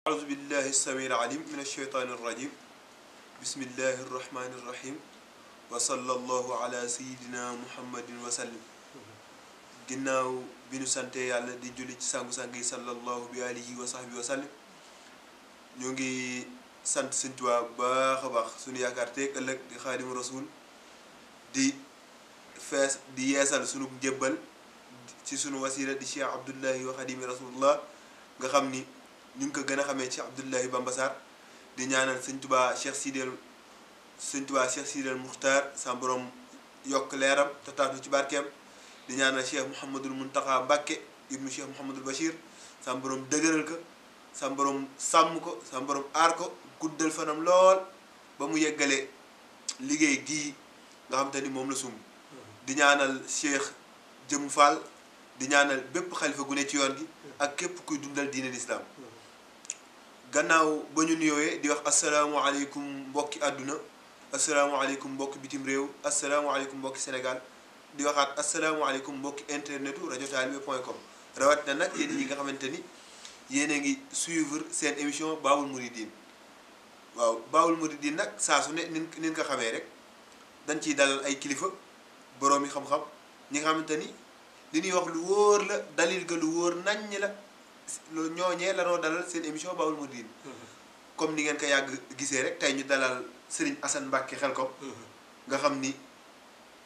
أعوذ بالله السميع العليم من الشيطان الرجيم بسم الله الرحمن الرحيم وصلى الله على سيدنا محمد وسلم ginnaaw bi nu sante yàlla di julli ci sangu-sang yi sallallahu bi alihi wa sahbihi wa sallam ñu ngi sant Sëñ Tuubaa baax a baax suñu yaakaar teeg ëllëg di xaadimu rasul di fees di yeesal sunu njëbbal ci sunu wasila di Cheikh Abdullahi wa xadimi rasulullah nga xam ni ñu ngi ko gën a xamee ci Abdullahi Bamba Sarr di ñaanal Sëñ Tuubaa Cheikh Sidel Muxtaar sa borom yokk leeram te taatu ci barkeem di ñaanal Cheikh Mouhamadul Muntaxa Mbàkke ibnu Cheikh Mouhamadul Bachir sa borom dëgëral ko sa borom sàmm ko sa borom aar ko guddal fanam lool ba mu yeggale liggéey gii nga xam te ni moom la sumb di ñaanal Cheikh Jëm Fall di ñaanal bépp xalifa gu ne ci yoon gi ak képp kuy dundal diine lislaam gannaaw ba ñu nuyooyee di wax asalaamualeykum mbokki àdduna asalaamualeykum mbokki bitim réew asalaamualeykum mbokki Sénégal di waxaat asalaamualeykum mbokki internetu rajo talibé.com rawat na nag yéen ñi nga xamante ni yéen a ngi suivre seen émission Baabul Mouridine waaw Baabul Mouridine nag saa su ne nin ko xamee rek dañ ciy dalal ay kilifa boroom yi xam-xam ñi nga xamante ni li ñuy wax lu wóor la dalil ga lu wóor naññ la lu ñooñee la noo dalal seen émission Baabul Mouridine comme ni ngeen ko yàgg gisee rek tey ñu dalal Serigne Assane Mbacke Xelkom nga xam ni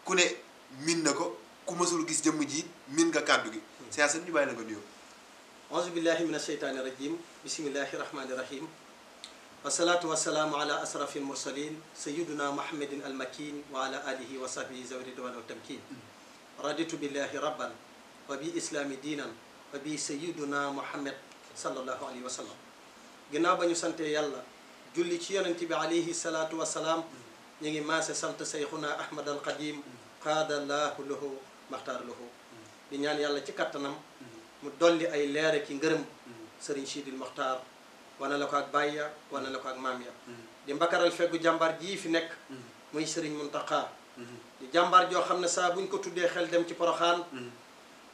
ku ne min na ko ku mësul gis jëmm ji min nga kàddu gi Serigne Assane ñu bàyyi la nga nuyoo. auzu billahi min asheytaani rajim bismillahi rahmani rahim wasalaatu wasalaamu ala asrafil mursalin sayiduna muhammadin almakin wa ala alihi wa sahbihi zawi ridwan wa tamkin raditu billahi rabban wa bi islami diinan wa bi sayiduna muhammad sallallahu alayhi wa sallam ginnaaw ba ñu sante yàlla julli ci yonent bi alayhi salaatu wasalaam ñu ngi maase sant sayxuna ahmad al qadim qaadallahu lahu maxtaar lahu di ñaan yàlla ci kattanam mu dolli ay leere ki ngërëm sëriñ Sidil Moxtaar wane la ko ak bàyya wane la ko ak maam ya di mbakaral feggu jàmbaar jii fi nekk muy sëriñ Muntaxa di jàmbaar joo xam ne saa buñ ko tuddee xel dem ci Poroxaan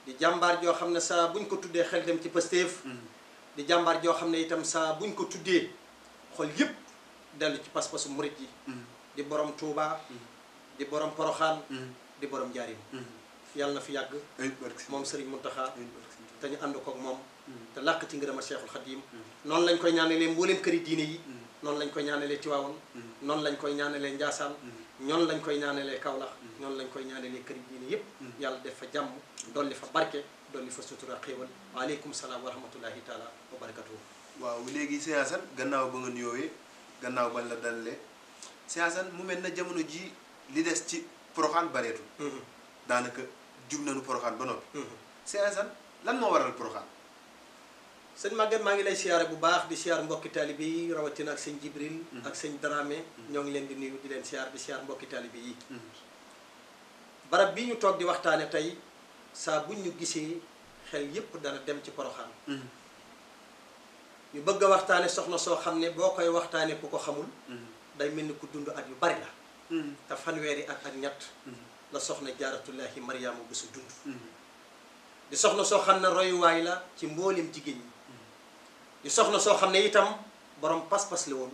di jàmbaar joo xam ne saa buñ ko tuddee xel dem ci Pastef di jàmbaar joo xam ne itam saa buñ ko tuddee xol yëpp dellu ci pas-pasu murit yi di borom Touba di borom Poroxaan di borom Njaarim yàlla na fi yàgg moom Serigne Mountakha te ñu ànd koog moom te làq ci ngërëma Cheikhul Khadim noonu lañ koy ñaanalee mbooleem këri diine yi noonu lañ koy ñaanalee Tiwaawan noonu lañ koy ñaanalee Njaasaan ñoonu lañ koy ñaanalee Kaolack noonu lañ koy ñaanalee këri diine yëpp yàlla def fa jàmm dolli fa barke dolli fa sutura xéewal waaleykum salaam wa rahmatullahi taala wa barakatuhu. waaw léegi Serigne Assane gannaaw ba nga nuyoowee gannaaw ba la dalalee Serigne Assane mu mel na jamono ji li des ci Poroxaan bareetul daanaka jub nañu Poroxaan ba noppi Serigne Assane lan moo waral Poroxaan. sëñ Maguette maa ngi lay siyaare bu baax di siyaar mbokki taalibe yi rawatina ak sëñ Jibril ak sëñ Dramé ñoo ngi leen di nuyu di leen siyaar di siyaar mbokki taalibe yi barab bi ñu toog di waxtaane tey saa buñ ñu gisee xel yépp dana dem ci Poroxaan ñu bëgg a waxtaane soxna soo xam ne boo koy waxtaane ku ko xamul day mel ni ku dund at yu bari la te fanweeri at ak ñett la soxna jaaratullahi Mariama Bousso dund di soxna soo xam ne royuwaay la ci mboolem jigéen ñi di soxna soo xam ne itam borom pas-pas la woon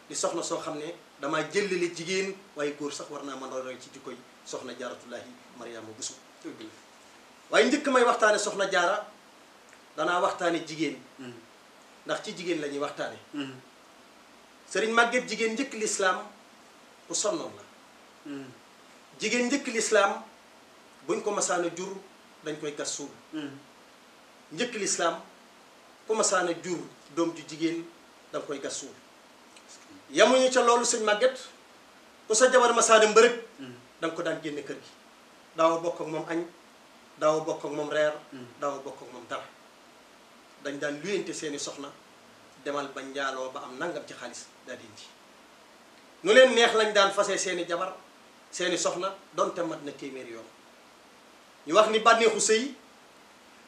di soxna soo xam ne damaa jëlale jigéen waaye góor sax war naa mën a roy ci jikkoy soxna jaaratullahi Mariama Bousso waaye njëkk may waxtaane soxna jaara danaa waxtaane jigéen ndax ci jigéen la ñuy waxtaane sëriñ Maguette jigéen njëkk lislaam ku sonnoon la jigéen njëkk lislaam buñ ko masaana jur dañ koy gas suul njëkk lislaam ku masaana jur doom ju jigéen danga koy gas suul yamuñu ca loolu sëñ Maguette ku sa jabar masaana mbërëg danga ko daan génne kër gi daawa bokk ak moom añ daawa bokk ak moom reer daawa bokk ak moom dara dañ daan luyante seeni soxna demal ba njaaloo ba am nangam ci xaalis daa denc nu leen neex lañ daan fase seeni jabar seeni soxna donte mat na téeméeri yoon ñu wax ni bànneexu sëy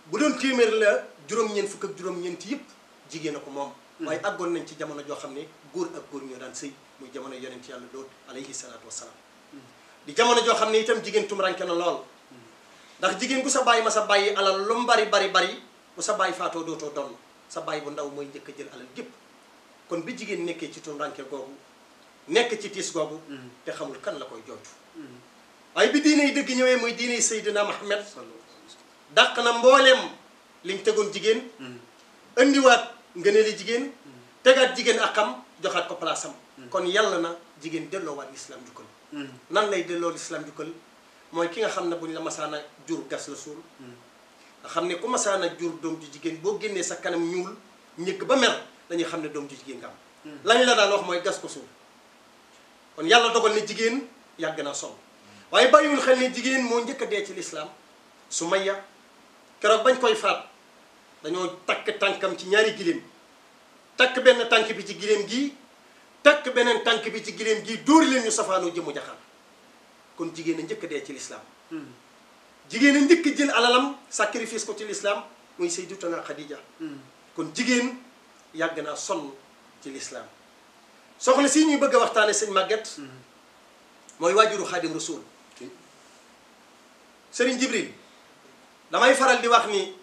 bu doon téeméer la juróom-ñeent fukk ak juróom-ñeent yëpp jigéen a ko moom waaye àggoon nañ ci jamono joo xam ne góor ak góor ñoo daan sëy muy jamono yonent yàlla Lóot alayhi salaatu wassalaam di jamono joo xam ne itam jigéen tumranke na lool ndax jigéen bu sa bàyyi ma sa bàyyi alal lu mu bari bari bari bu sa bàyyi faatoo dootoo donn sa bàyyi bu ndaw mooy njëkk a jël alal gépp kon bi jigéen nekkee ci tumranke googu nekk ci tiis googu te xamul kan la koy jooju waaye bi diine yi dëgg ñëwee muy diine yi Seydina Muhammad dàq na mbooleem liñ tegoon jigéen indiwaat ngëneeli jigéen tegaat jigéen ak xam joxaat ko place am kon yàlla na jigéen delloowaat l'islam jukkal nan lay delloo l'islam jukkal mooy ki nga xam ne buñ la masaana jur gas la suul nga xam ne ku masaana jur doom ju jigéen boo génnee sa kanam ñuul ñëkk ba mer dañuy xam ne doom ju jigéen nga am lañ la daan wax mooy gas ko suul kon yàlla dogal ne jigéen yàgg naa sonn waaye bàyyiwul xel ne jigéen moo njëkk a dee ci l'islam Sumayya keroog bañ koy faat dañoo takk tànkam ci ñaari giléem takk benn tànk bi ci giléem gii takk beneen tànk bi ci giléem gii dóori leen ñu safaanoo jëmu jaxal kon jigéen a njëkk a dee ci l'islam jigéen a njëkk jël alalam sacrifice ko ci l'islam muy Sayyidatuna Khadija kon jigéen yàgg naa sonn ci l'islam soxna si ñuy bëgg a waxtaane sëñ Maguette mooy waajuru Xaadim Rasul Sëriñ Jibril damay faral di wax ni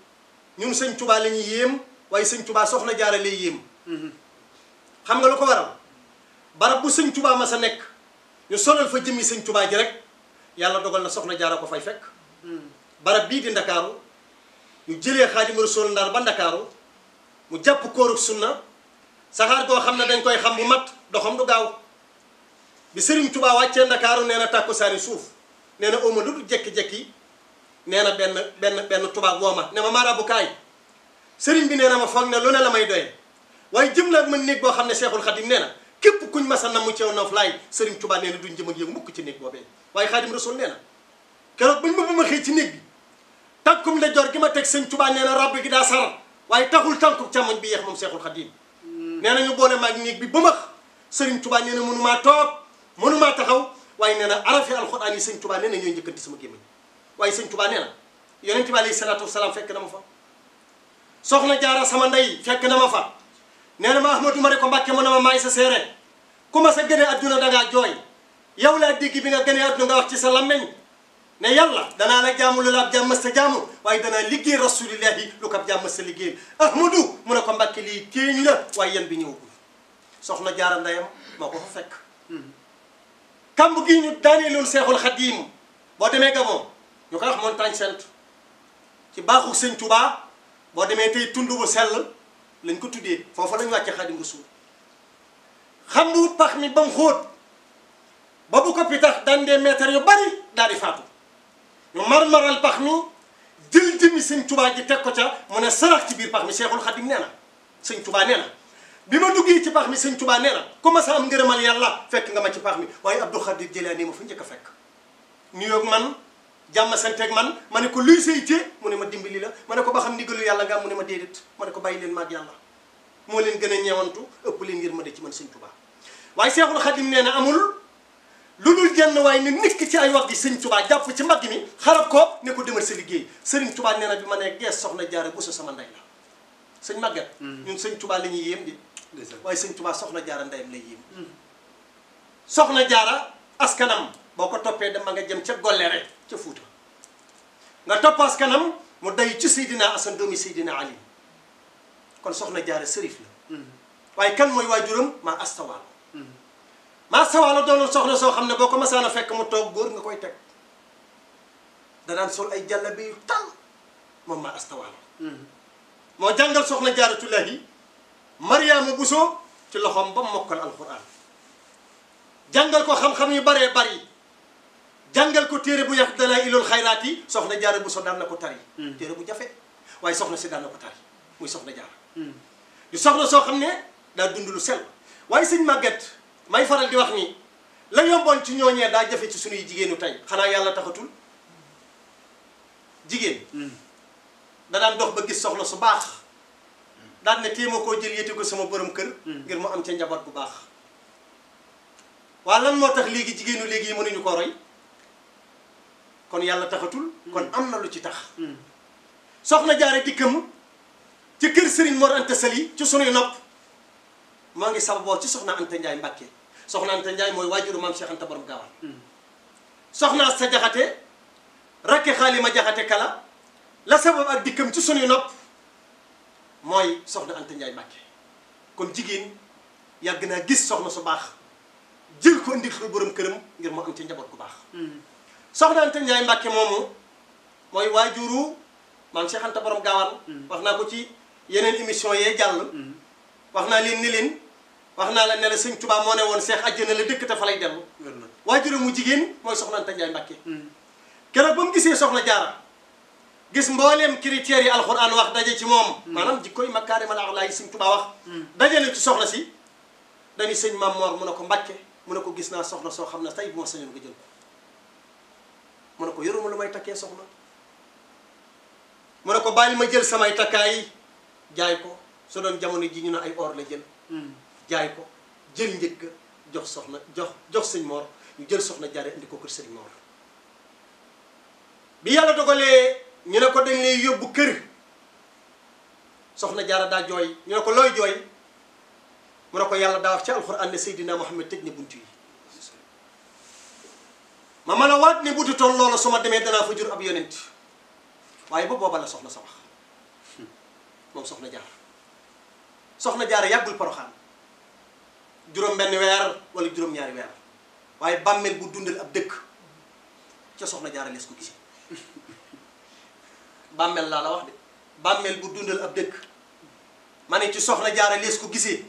ñun sëñ Touba la ñuy yéem waaye sëñ Touba soxna Jaara lay yéem xam nga lu ko waral barab bu sëñ Touba ma sa nekk ñu solal fa jëmmi sëñ Touba ji rek yàlla dogal na soxna Jaara ko fay fekk barab bii di Ndakaaru ñu jëlee Xaadim Rasul Ndar ba Ndakaaru mu jàpp kóorug sunna saxaar goo xam ne dañ koy xam bu mat doxam du gaaw bi Sëriñ Touba wàccee Ndakaaru nee na tàkkusaani suuf nee na oma lu du jekki-jekki nee na benn tubaab woo ma ne ma marabu kaay sëriñ bi nee na ma foog ne lu ne la may doye waaye jëm la ak man néeg boo xam ne Seexul Xadim nee na képp kuñ masa na mu ceew noof laay Sëriñ Touba nee na duñ jëm ak yow mukk ci néeg boobee waaye Xaadim Rasul nee na keroog bañ ma xëy ci néeg bi tànkum la jor gi ma teg Sëriñ Touba nee na rabb gi daa sar waaye taxul tànku càmmoñ bi yeex moom Seexul Xadim nee na ñu boole maag néeg bi ba max Sëriñ Touba nee na mënumaa toog mënumaa taxaw waaye nee na arafi alxuraan yi Sëriñ Touba nee na ñooy njëkkanti sama gémmañ waaye Sëriñ Touba nee na yonent bi alayhi salaatu wasalaam fekk na ma fa soxna Jaara sama ndey fekk na ma fa nee na ma Ahmadu ma ne ko Mbàkke mu ne ma maay sa seere ku ma sa gënee adduna dangaa jooy yow laa dégg bi nga gënee adduna nga wax ci sa lammeñ ne yàlla danaa la jaamu lu la ab jaam mës sa jaamu waaye danaa liggéey rasulillahi lu ko ab jaam mës sa liggéey Ahmadu mu ne ko Mbàkke lii kéeñ la waaye yan bi ñëwagul soxna Jaara ndeyam moo ko fa fekk kamb gii ñu daaneeloon Seexul Xadim boo demee Gabon ñu koy wax montagne sainte ci baaxu Sëñ Touba boo demee tey tund bu sell lañ ko tuddee foofa lañ wàcce Xaadim Rasuul xam lu pax mi ba mu xóot ba bu ko pitax daan dee mètres yu bari daal di faatu ñu marmaral pax mi jël jëmmi Sëñ Touba ji teg ko ca mu ne sarax ci biir pax mi Seexul Xadim nee na Sëñ Touba nee na bi ma duggee ci pax mi Sëñ Touba nee na ku ma sa am ngërëmal yàlla fekk nga ma ci pax mi waaye Abdou Khadir Jilaani ma fa njëkk a fekk nuyoog man jàmm santeeg man ma ne ko luy say té mu ne ma dimbali la ma ne ko ba xam ndigalu yàlla nga am mu ne ma déedéet ma ne ko bàyyi leen maag yàlla moo leen gën a ñeewantu ëpp leen ngir ma de ci man Sëñ Touba waaye Seexul Xadim nee na amul lu dul jenn waaye ne nikk ci ay wax gi Sëñ Touba jàpp ci mbagg mi xarab ko ne ko demal sa liggéey Sëriñ Touba nee na bi ma ne gees soxna Jaara Buso sama ndey la sëñ Maguette ñun Sëñ Touba la ñuy yéem di waaye Sëñ Touba soxna Jaara ndeyam lay yéem soxna Jaara askanam boo ko toppee dama nga jëm ca Golléré ca Fuuta nga topp askanam mu day ci Seydina Asan doomi Seydina Ali kon soxna Jaara sërif la waaye kan mooy waajuram maa astawaalo maa astawaalo doonoon soxna soo xam ne boo ko masaan a fekk mu toog góor nga koy teg danaan sol ay jàllabe yu tal moom maa astawaalo moo jàngal soxna Jaaratullaahi Mariama Buso ci loxoom ba mokkal alquran jàngal ko xam-xam yu baree bari jàngal ko téere bu yax Dalaa'ilul Xayraat yi soxna Jaara Buso daan na ko tari téere bu jafe waaye soxna si daan na ko tari muy soxna Jaara di soxna soo xam ne daa dund lu sell waaye sëñ Maguette may faral di wax ni la yomboon ci ñooñee daa jafe ci sunuy jigéenu tey xanaa yàlla taxatul jigéen da daan dox ba gis soxna su baax daan ne téema koo jël yéete ko sama borom kër ngir mu am ca njaboot bu baax waa lan moo tax léegi jigéenu léegi yi mënuñu ko roy kon yàlla taxatul kon am na lu ci tax soxna Jaara dikkam ci kër Serigne Mor Anta Sali ci sunuy nopp moo ngi sababoo ci soxna Anta Ndiaye Mbàkke soxna Anta Ndiaye mooy waajuru maam Cheikh Anta borom Gaawaan soxna sa jaxate rakke xaalima jaxate kala la sabab ak dikkam ci sunuy nopp mooy soxna Anta Ndiaye Mbàkke kon jigéen yàgg naa gis soxna su baax jël ko indi ko borom këram ngir mu am ci njaboot gu baax soxna Anta Ndiaye Mbàkke moomu mooy waajuru maam Cheikh Anta borom gaawaan wax naa ko ci yeneen émission yee jàll wax naa leen ni leen wax naa la ne la sëñ Tuubaa moo ne woon Seex àjjana la dëkk te fa lay dellu waajuram mu jigéen mooy soxna Anta Ndiaye Mbàkke keroog ba mu gisee soxna jaara gis mbooleem critères yi alxuraan wax daje ci moom maanaam jikkoy makaarimal axlaaq yi sëñ Tuubaa wax dajale ci soxna si dañu sëñ Maam Moor mu ne ko Mbàkke mu ne ko gis naa soxna soo xam ne tey bu ma sañoon nga jël ko mu ne ko yoruma lu may takkee soxna mu ne ko bàyyi ma jël samay takkaay jaay ko su doon jamono ji ñu ne ay or la jël jaay ko jël njëkk jox soxna jox sëñ Moor ñu jël soxna jaare indi ko kër sëñ Moor bi yàlla dogalee ñu ne ko dañ lay yóbbu kër soxna jaara daa jooy ñu ne ko looy jooy mu ne ko yàlla daa wax ci alxuraan ne Seydina Muhammad tëj na bunt yi ma mën a waat ne bu dutoon loola su ma demee danaa fa jur ab yonent waaye ba booba la soxna sa wax moom soxna jaara yàggul Poroxaan juróom benn weer wala juróom ñaari weer waaye bàmmeel bu dundal ab dëkk ca soxna jaara lees ko gisee bàmmeel laa la wax de bàmmeel bu dundal ab dëkk ma ne ci soxna jaara lees ko gisee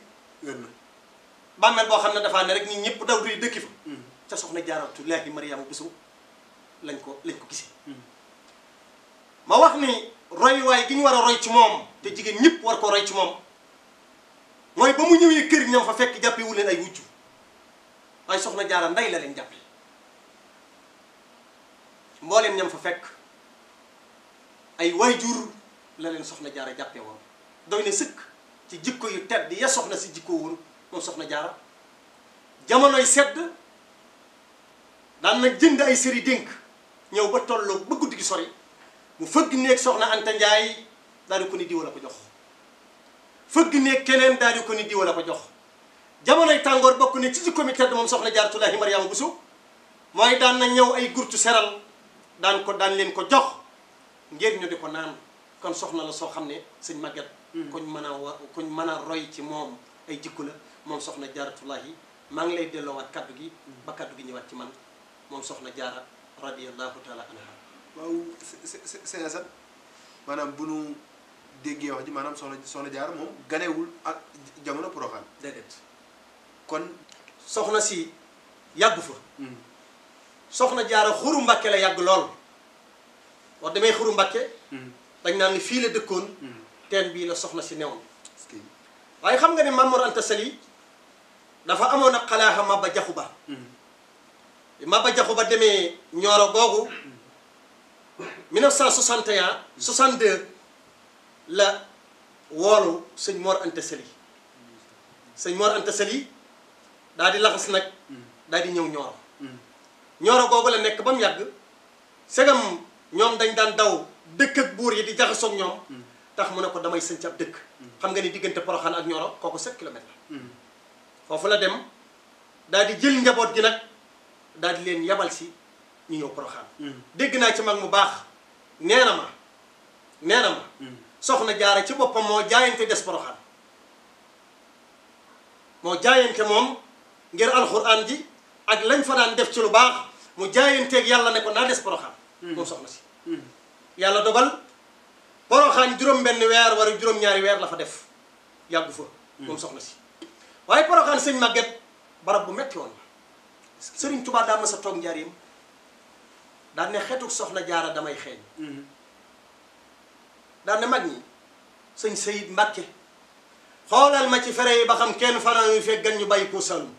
bàmmeel boo xam ne dafaa ne rek ñi ñëpp daw di dëkki fa ca soxna jaaratullaahi Mariama Bousso lañ ko gisee ma wax ni royuwaay gi ñu war a roy ci moom te jigéen ñëpp war ko roy ci moom mooy ba mu ñëwee kër ñam fa fekk jàppewu leen ay wujju waaye soxna jaara ndey la leen jàppe mbooleem ñam fa fekk ay waajur la leen soxna jaara jàppe woon doy na sëkk ci jikko yu tedd ya soxna si jikko woon moom soxna jaara jamonoy sedd daan na jënd ay sëri dénk ñëw ba tolloo ba guddi gi sori mu fëgg néeg soxna Anta Ndiaye daal di ko ni diwa la ko jox fëgg néeg keneen daal di ko ni diwa la ko jox jamonoy tàngoor bokk ne ci jikko mi tedd moom soxna jaaratullaahi Mariama Bousso mooy daan na ñëw ay gurtu seral daan leen ko jox ngir ñu di ko naan kon soxna la soo xam ne sëñ Maguette kuñ mën a roy ci moom ay jikko la moom soxna jaaratullaahi maa ngi lay delloowaat kaddu gi ba kaddu gi ñëwaat ci man moom soxna jaara radiyallahu taala anha waaw sëñ Assane maanaam bu nu déggee wax ji maanaam soxna jaara moom ganewul ak jamono Poroxaan déedéet kon soxna si yàggu fa soxna jaara xuru Mbàkke la yàgg lool wax demee xuru Mbàkke dañ naan ni fii la dëkkoon teen bii la soxna si newoon waaye xam nga ne Maam Mor Anta Sali dafa amoon ak xalaaxa Maba Jaxu Ba Maba Jaxu Ba demee Ñooro googu 1961 62 la woolu sëñ Mor Anta Sali sëñ Mor Anta Sali daal di laxas nag daal di ñëw Ñooro Ñooro googu la nekk ba mu yàgg segam ñoom dañ daan daw dëkk ak buur yi di jaxasoog ñoom tax mu ne ko damay sënc ab dëkk xam nga ni diggante Poroxaan ak Ñooro kooku 7 kilomètres la foofu la dem daal di jël njaboot gi nag daal di leen yabal si ñu ñëw Poroxaan dégg naa ci mag mu baax nee na ma soxna jaara ci boppam moo jaayante des Poroxaan moo jaayante moom ngir alxuraan ji ak lañ fa daan def ci lu baax mu jaayanteeg yàlla ne ko naa des Poroxaan moom soxna si yàlla dogal Poroxaan juróom-benn weer wala juróom-ñaari weer la fa def yàggu fa moom soxna si waaye Poroxaan sëñ Maguette barab bu metti woon la Sëriñ Tuubaa daa mës a toog njaarim daan ne xetuk soxna jaara damay xeeñ daan ne mag ñi sëñ Sayid Mbàkke xoolal ma ci fere yi ba xam kenn fanaan yu fekk gan ñu bàyyi ko Saalum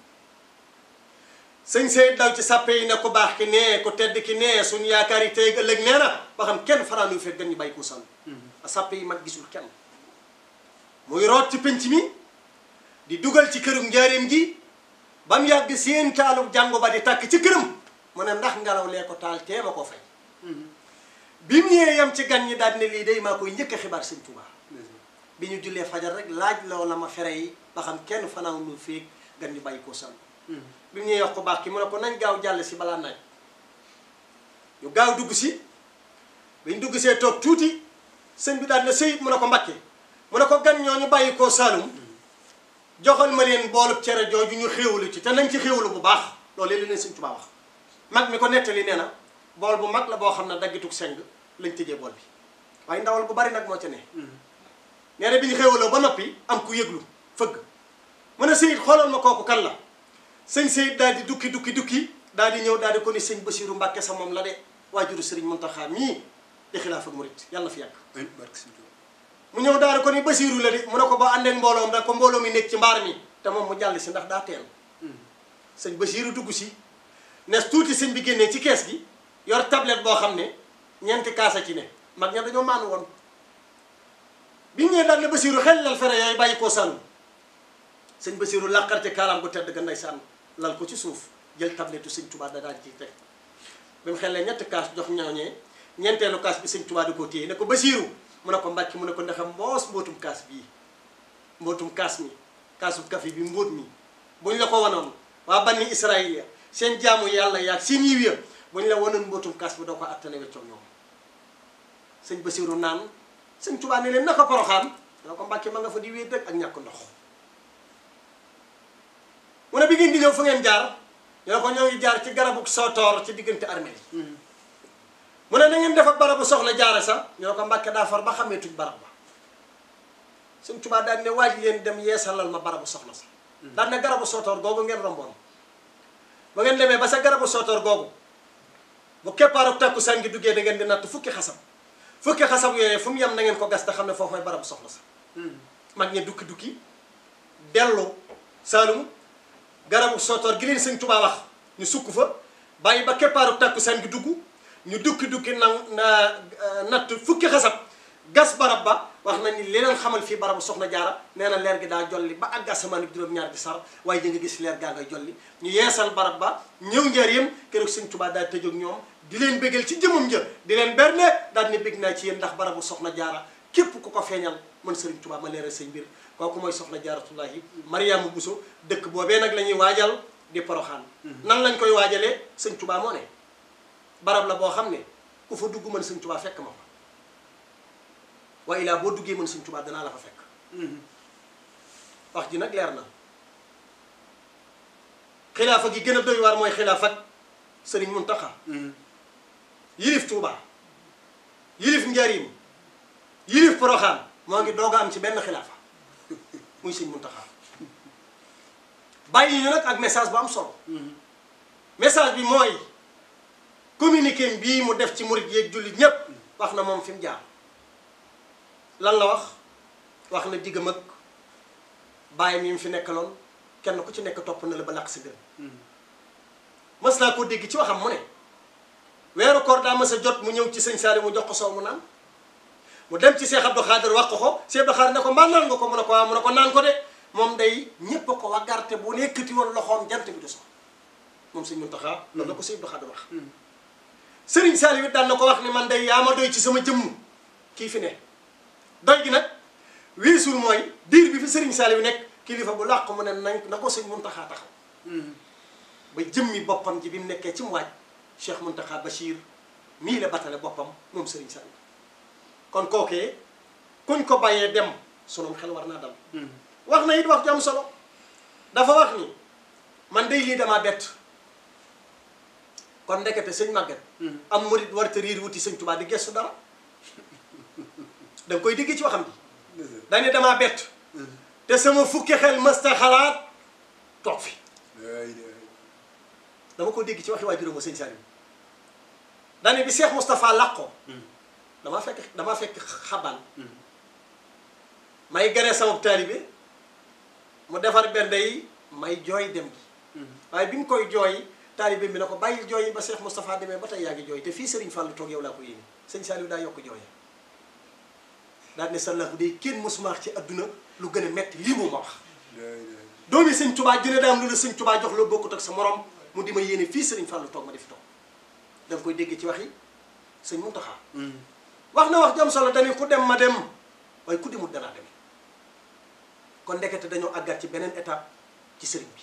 sëñ Sayid daw ci sàppe yi ne ko baax ki nee ko tedd ki nee suñu yaakaar yi tey ëllëg nee na ba xam kenn fanaan yu fekk gan ñu bàyyi ko Saalum a sàppe yi mag gisul kenn muy root ci penc mi di dugal ci kërum njaarim gi ba mu yàgg seen taalub jàngo ba di tàkk ci këram mu ne ndax ngelaw lee ko taal tee ma ko fay bi mu ñëwee yam ci gan ñi daal ne lii day maa koy njëkk a xibaar sëñ Tuubaa bi ñu jullee fajar rek laaj loo la ma fere yi ba xam kenn fanaaw nu féeg gan ñu bàyyi ko Saalum bi mu ñëwee wax ko baax ki mu ne ko nañ gaaw jàll si balaa naaj ñu gaaw dugg si biñ dugg see toog tuuti sëñ bi daal ne Seyid mu ne ko Mbàkke mu ne ko gan ñoo ñu bàyyi ko Saalum joxal ma leen boolub cere jooju ñu xéewalu ci te nañ ci xéewalu bu baax loolu li leen sëñ Tuubaa wax mag mi ko nettali nee na bool bu mag la boo xam ne daggitug seng lañ tëjee bool bi waaye ndawal bu bari nag moo ca ne nee na bi ñu xéewaloo ba noppi am ku yëglu fëgg mu ne Seyid xoolal ma kooku kan la sëñ Seyid daal di dukki daal di ñëw daal di ko ni sëñ Basiiru Mbàkke sa moom la de waajuru Sëriñ Muntaxa mii di xilaaf ak murit yàlla na fi yàgg mu ñëw daal di ko ni Basiiru la de mu ne ko ba àndeek mbooloom da ko mbooloo mi nekk ci mbaar mi te moom mu jàll si ndax daa teel sëñ Basiiru dugg si nes tuuti sëñ bi génnee ci kees gi yor tablette boo xam ne ñeenti kaasa ci ne mag ña dañoo maanu woon bi ñëwee daal ne Basiiru xel lal fere yooyu bàyyi koo sànnu sëñ Basiiru làqar ci kaalaam gu tedd ga ndeysaan lal ko ci suuf jël tablettu sëñ Tuubaa da daal ciy teg ba mu xellee ñetti kaas jox ñooñee ñeenteelu kaas bi sëñ Tuubaa di ko téye ne ko Basiiru mu ne ko Mbàkke mu ne ko ndaxam mboos mbootum kaas bii mbootum kaas mi kaasu kafe bi mbóot mi buñ la ko wanoon waa banni Israël ya seen jaamu yàlla yaag seen yiw ya buñ la wanoon mbootum kaas bi doo ko attane weccoog ñoom sëñ Basiiru naan sëñ Tuubaa ne leen naka Poroxaan doo ko Mbàkke ma nga fa di wéet rek ak ñàkk ndox mu ne bi ngeen di ñëw fu ngeen jaar ñoo ko ñoo ngi jaar ci garabu sootoor ci diggante armée yi mu ne na ngeen def ak barabu soxna jaara sax ñoo ko Mbàkke daa far ba xameetuñ barab ba sëñ Tuubaa daal ne waaj leen dem yeesalal ma barabu soxna sax daal ne garabu sootoor googu ngeen romboon ba ngeen demee ba sa garabu sootoor googu bu keppaaru takkusaan gi duggee da ngeen di natt fukki xasab yooyu fu mu yem na ngeen ko gas te xam ne foofu mooy barabu soxna sax mag ñe dukki dellu Saalum garabu sootoor gi leen sëñ Tuubaa wax ñu sukk fa bàyyi ba keppaaru takkusaan gi dugg ñu dukki natt fukki xasab gas barab ba wax na ni li leen xamal fii barabu soxna jaara nee na leer gi daa jolli ba àgg asamaan ak juróom-ñaar gi sar waaye di nga gis leer gaa ngay jolli ñu yeesal barab ba ñëw njaareem keroog sëñ Tuubaa daal tëjoog ñoom di leen bégal ci jëmam ja di leen berne daal ne bég naa ci yéen ndax barabu soxna jaara képp ku ko feeñal man sëriñ Tuubaa ma leeral say mbir kooku mooy soxna jaaratullahi Mariama Bousso dëkk boobee nag la ñuy waajal di Poroxaan nan lañ koy waajalee sëñ Tuubaa moo ne barab la boo xam ne ku fa dugg mën sëñ Tuubaa fekk ma fa waaye laa boo duggee mën sëñ Tuubaa danaa la fa fekk wax ji nag leer na xilaafa gi gën a doy waar mooy xilaafa ak sëriñ Muntaxa yilif Tuubaa yilif Njaaréem yilif Poroxaan moo ngi doog a am ci benn xilaafa muy sëñ Muntaxa bàyyi ñu nag ak message bu am solo message bi mooy communiqué bii mu def ci murit yeeg jullit ñépp wax na moom fi mu jaar lan la wax na diggam ak bàyyam yi mu fi nekkaloon kenn ku ci nekk topp na la ba làq si gën mas naa ko dégg ci waxam mu ne weeru koor daa mas a jot mu ñëw ci sëñ Saali mu jox ko soow mu naan mu dem ci Cheikh Abdou Khadir wax ko Cheikh Abdou Khadir ne ko mbaa naan nga ko mu ne ko waaw mu ne ko naan ko de moom day ñépp a ko wagarte bu nekkati woon loxoom jant bi du so moom sëñ Muntaxa loolu la ko Cheikh Abdou Khadir wax sëriñ Saali it daan na ko wax ni man day yaa ma doy ci sama jëmm kii fi ne doy gi nag weesul mooy diir bi fi sëriñ Saali bi nekk kilifa bu làq mu ne na ko sëñ Muntaxa taxaw ba jëmmi boppam ji bi mu nekkee ci mu waaj Cheikh Muntaxa Bachir mii la batale boppam moom sëriñ Saali kon kookee kuñ ko bàyyee dem sunum xel war naa dal wax na it wax ju am solo dafa wax ni man day lii damaa bett kon ndekete sëñ màgget am murit warta riir wuti sëñ Tuubaa di gestu dara da nga koy digg ci waxam bi dañ ne damaa bett te sama fukki xel mësta xalaat toog fi dama ko dégg ci waxi waajuram sëñ Saliou dañ ne bi Cheikh Moustapha làqoo damaa fekk xabaan may gane sama taalibe mu defar bernde yi may jooy dem gi waaye bi mu koy jooy taalibe bi na ko bàyyi jooy yi ba Cheikh Moustapha demee ba tey yaa ngi jooy te fii Serigne Fallou toog yow laa ko yéene sëñ Saliou daa yokk jooy daal ne sallahu day kenn mosuma ci adduna lu gën a metti lii mu ma wax doomi sëñ Touba dina daam lu la sëñ Touba jox loo bokkut ak sa morom mu di ma yéene fii Serigne Fallou toog ma di fi toog da nga koy dégg ci waxi sëñ Muntaxa wax na wax jam solo dañu ku dem ma dem waaye ku demut danaa dem kon ndekete dañoo àggat ci beneen étape ci sëriñ bi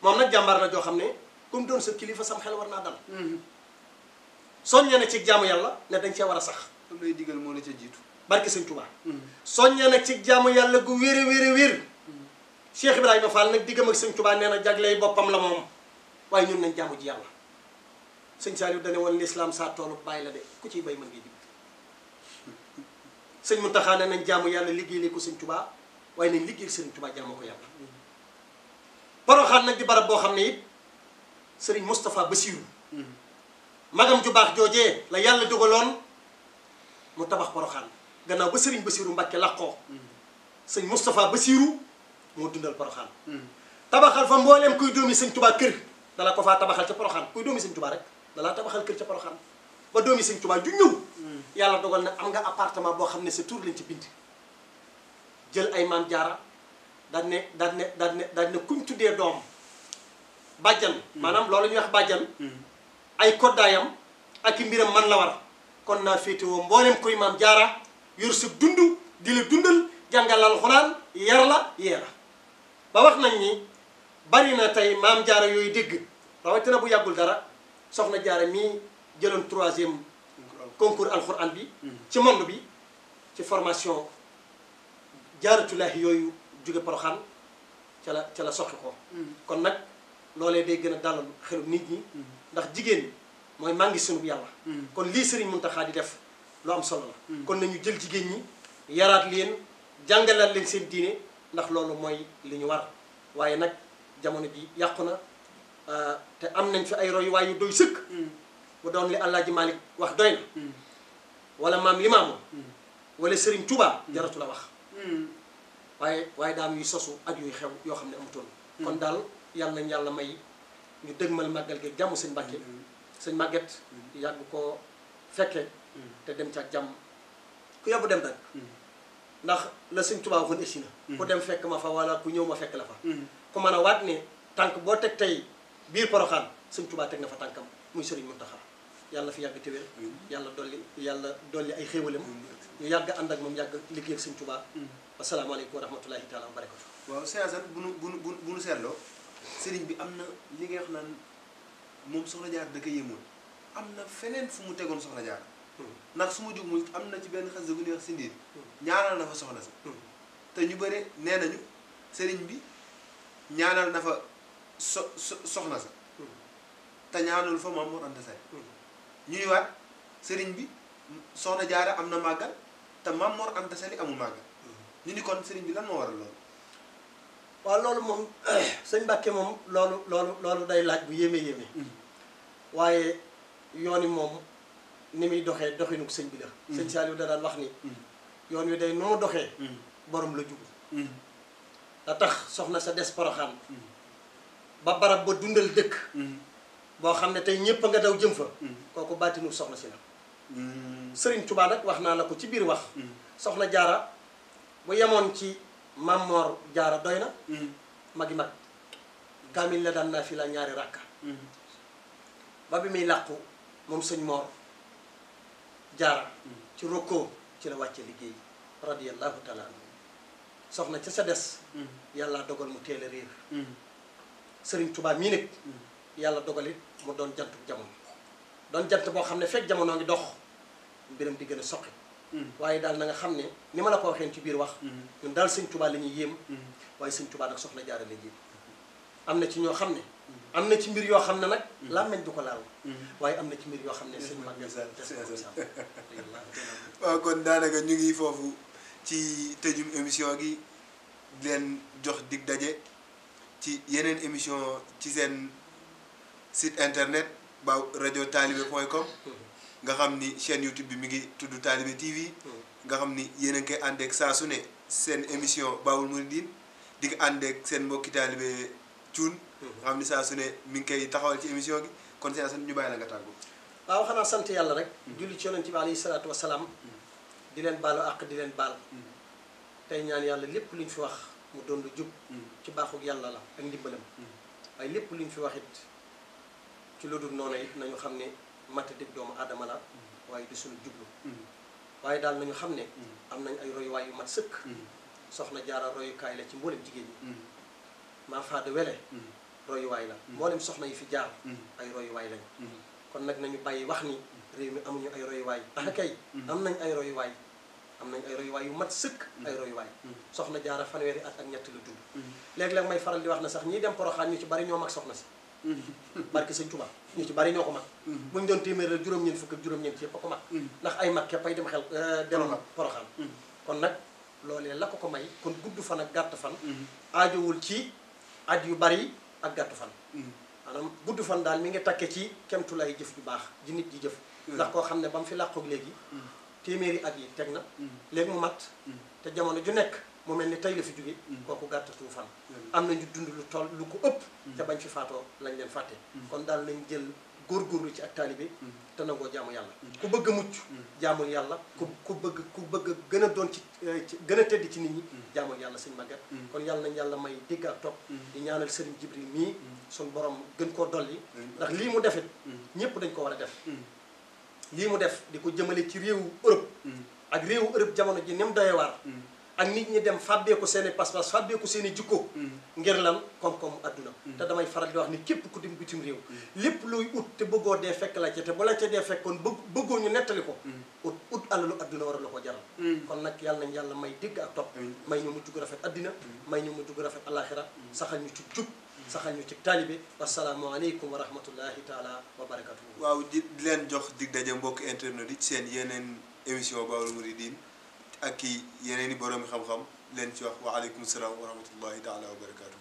moom nag jàmbaar la joo xam ne comme doon sa kilifa sam xel war naa dal soññe na ci jaamu yàlla ne dañ cee war a sax am lay digal moo la ca jiitu barke sëñ Tuubaa soññe na ci jaamu yàlla gu wér Cheikh Ibrahima Fall nag diggam ak sëñ Tuubaa nee na jagley boppam la moom waaye ñun nañ jaamu ji yàlla sëñ Saliou dane woon l'islam saa toolu bàyyi la de ku ciy bay mën ngay digg sëñ Muntaxa ne nañ jaamu yàlla liggéey ko sëñ Tuubaa waaye nañ liggéey sëriñ Tuubaa jaamu ko yàlla Poroxaan nag di barab boo xam ne it sëriñ Moustapha Bassirou magam ju baax joojee la yàlla dogaloon mu tabax Poroxaan gannaaw ba sëriñ Bassirou Mbàkke làqoo sëñ Moustapha Bassirou moo dundal Poroxaan tabaxal fa mbooleem kuy doomi sëñ Tuubaa kër dala ko faa tabaxal ca Poroxaan kuy doomi sëñ Tuubaa rek dalaa tabaxal kër ca Poroxaan ba doomi sëñ Tuubaa ju ñëw yàlla dogal na am nga appartement boo xam ne sa tur lañ ci bind jël ay maam jaara daan ne kuñ tuddee doom bàjjan maanaam loolu ñuy wax bàjjan ay koddaayam ak i mbiram man la war kon naa féetewoo mboolem kuy maam jaara yor sa dund di la dundal jàngal alxuraan yar la yee la ba wax nañ ni bari na tey maam jaara yooyu dégg rawatina bu yàggul dara soxna jaara mii jëloon 3e concours alxuraan bi ci monde bi ci formation jaaratulaahi yooyu jóge Poroxaan ca la soqi ko kon nag loolee day gën a dalal xelu nit ñi ndax jigéen mooy màngi sunub yàlla kon lii Sëriñ Muntaxa di def lu am solo la kon nañu jël jigéen ñi yaraat leen jàngalaat leen seen diine ndax loolu mooy li ñu war waaye nag jamono ji yàqu na te am nañ fi ay royuwaay yu doy sëkk bu doon li Alaaji Malik wax doy na wala maam Limaamu wala Sëriñ Tuubaa jaratu la wax waaye daam yuy sosu ak yuy xew yoo xam ne amutoon kon daal yàlla nañ yàlla may ñu dëgmal màggal gi jàmm sëñ Mbàkke sëñ Màgget yàgg ko fekke te dem ca jàmm ku yóbbu dem nag ndax la sëñ Tuubaa waxoon essi na ku dem fekk ma fa wala ku ñëw ma fekk la fa ku mën a waat ne tànk boo teg tey biir Poroxaan sëñ Tuubaa teg na fa tànkam muy Sëriñ Muntaxa yàlla fi yàgg téwér yàlla dolli ay xéewalam ñu yàgg ànd ak moom yàgg liggéey ak sëñ Tuubaa asalaamaaleykum wa rahmatullahi taala wa barakatu waaw Sëñ Assane bu nu seetloo sëriñ bi am na li ngay wax naan moom Soxna Jaara da ko yéemoon am na feneen fu mu tegoon Soxna Jaara ndax su ma jug muy am na ci benn xas gu ñuy wax si ndiir ñaanal na fa soxna sa te ñu bëri nee nañu sëriñ bi ñaanal na fa soxna sa te ñaanul fa Maam Mor Anta Sali ñuy waat sëriñ bi Soxna Jaara am na màggal te Maam Mor Anta Sali amul màggal ñu ni kon sëriñ bi lan moo waral loolu waaw loolu moom sëñ Mbàkke moom loolu day laaj bu yéeme waaye yooni moom ni muy doxee doxinu sëñ bi la sëñ Saliou da daan wax ni yoon wi day noo doxee borom la jugu da tax soxna sa des Poroxaan ba barab ba dundal dëkk boo xam ne tey ñépp a nga daw jëm fa kooku baatinu soxna si la Sëriñ Tuubaa nag wax naa la ko ci biir wax soxna jaara bu yemoon ci Maam Moor Jaara doy na magi mag kaamil la daan naa fi la ñaari ràkka ba bi muy làqu moom sëñ Moor Jaara ci rokkoo ci la wàcce liggéey radiyallahu taala anhu soxna ca sa des yàlla dogal mu teel a réer Sëriñ Tuubaa mii nag yàlla dogalit mu doon jantu jamono doon jant boo xam ne fekk jamono ngi dox mbiram di gën a soqi waaye daal na nga xam ne ni ma la ko waxee ci biir wax ñun daal sëñ Tuubaa la ñuy yéem waaye sëñ Tuubaa nag soxna Jaara la yéem am na ci ñoo xam ne am na ci mbir yoo xam ne nag làmmeñ du ko laal waaye am na ci mbir yoo xam ne sëñ Maguette waaw kon daanaka ñu ngi foofu ci tëjum émission gi di leen jox dig daje ci yeneen émission ci seen site internet ba rajo talibé.com nga xam ni chaîne YouTube bi mi ngi tudd Talibé TV nga xam ni yéen a ngi koy àndeek saa su ne seen émission Baabul Muridiin di ko àndeek seen mbokki Talibé Cuun nga xam ni saa su ne mi ngi koy taxawal ci émission gi kon seen asan ñu bàyyi la nga tàggu waaw xanaa sant yàlla rek julli ci yonent bi alayhi salaatu wasalaam di leen baalu àq di leen baal tey ñaan yàlla lépp lu ñu fi wax mu doon lu jub ci baaxug yàlla la ak ndimbalam waaye lépp lu ñu fi wax it ci lu dul noonu it nañu xam ne matadik doomu aadama la waaye du suñu jublu waaye daal nañu xam ne am nañ ay royuwaay yu mat sëkk soxna Jaara royukaay la ci mboolem jigéen ñi maa faada wele royuwaay la mboolem soxna yi fi jaar ay royuwaay lañ kon nag nañu bàyyi wax ni réew mi amuñu ay royuwaay ah kay am nañ ay royuwaay am nañ ay royuwaay yu mat sëkk ay royuwaay soxna jaara fanweeri at ak ñett la dund léeg-léeg may faral di wax na sax ñiy dem Poroxaan ñu ci bari ñoo mag soxna si barke sëñ Tuubaa ñu ci bari ñoo ko mag buñu doon téeméer la juróom-ñeent fukk ak juróom-ñeent yëpp a ko mag ndax ay mag képp ay dem xel dem Poroxaan kon nag loolee la ko may kon gudd fan ak gàtt fan aajowul ci at yu bari ak gàtt fan maanaam gudd fan daal mi ngi takke ci kemtulay jëf ju baax ji nit ji jëf ndax koo xam ne ba mu fi làqoog léegi téeméeri at yi teg na léegi mu mat te jamono ju nekk mu mel ni tey la fi jóge kooku gàttatu fan am na ñu dund lu toll lu ko ëpp te bañ fi faatoo lañ leen fàtte kon daal nañ jël góorgóorlu ci ak taalibe te nangoo jaamu yàlla ku bëgg a mucc jaamul yàlla ku bëgg gën a doon ci gën a tedd ci nit ñi jaamul yàlla sëñ Maguette kon yàlla nañ yàlla may dégg ak topp di ñaanal Serigne Jibril mii suñ borom gën koo dolli ndax lii mu defit ñëpp dañ ko war a def lii mu def di ko jëmale ci réewu Europe ak réewu Europe jamono ji ni mu doyee waar ak nit ñi dem fàbbeeku seen i pas-pas fàbbeeku seen i jikko ngir lan koom-koom adduna te damay faral di wax ni képp ku dem bitim réew lépp luy ut te bëggoo dee fekk la ca te bu la ca dee fekkoon bëggoo ñu nettali ko ut alalu adduna war la ko jaral kon nag yàlla nañ yàlla may dégg ak topp may ñu mujj gu rafet addina may ñu mujj gu rafet alaxira saxal ñu ci jub saxal ñu ci taalibe wasalaamualeykum wa rahmatullahi taala wa barakatuhu waaw di leen jox dig daje mbokk internet yi seen yeneen émission Baol Mouridine ak yeneen i boroomi xam-xam leen ci wax wa aleykum salaam wa rahmatullahi taala wa barakatuh